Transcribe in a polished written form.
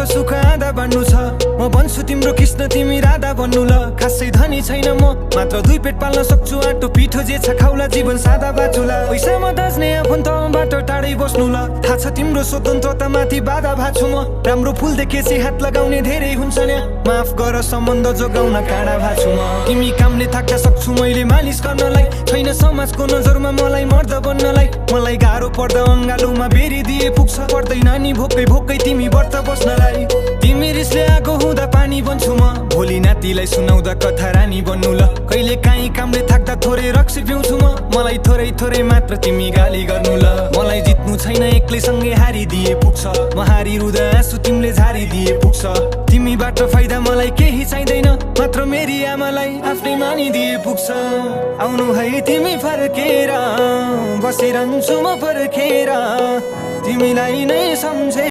तिम्रो सुख आधा बाँड्नु छ। म भन्छु तिम्रो कृष्ण तिमी राधा बन्नु ल। खासै धनी छैन म, मात्र 2 पेट पाल्न सक्छु। आटो पिठो जे छ खाउला, जीवन सादा बाचुला। पैसामा दाज्ने आफन्तबाट टाढै बस्नु ल। थाहा छ तिम्रो स्वतन्त्रता माथि बाधा भाछु म। राम्रो फुल देखेपछि हात लगाउने धेरै हुन्छ नि। माफ गर सम्बन्ध जोगाउन काँडा भाछु म। तिमी कामले थाक्न सक्छु मैले मालिस गर्नलाई। छैन समाजको नजरमा मलाई मर्द बन्नलाई। मलाई गाह्रो पर्दा अङ्गालोमा बेरी दिए पुग्छ। पर्दैन नि भोकै भोकै तिमी व्रत बस्नलाई। तिमी रिसले आगो हुँदा पानी बन्छु म। भोलि नातिलाई सुनाउँदा कथा रानी बन्नु ल। कहिले काहीँ कामले थाक्दा थोरै रक्सी पिउँछु म। मलाई थोरै थोरै मात्र तिमी गाली गर्नु ल। मलाई जित्नु छैन एक्लैसँगै हारिदिए पुग्छ। म हारिरुँदा आँसु तिमीले झारिदिए पुग्छ। तिमीबाट फाइदा मलाई केही चाहिँदैन, मात्र मेरी आमालाई आफ्नै मानिदिए पुग्छ। आउनु है तिमी फर्केर, बसिरहन्छु म पर्खेर, तिमीलाई नै सम्झे।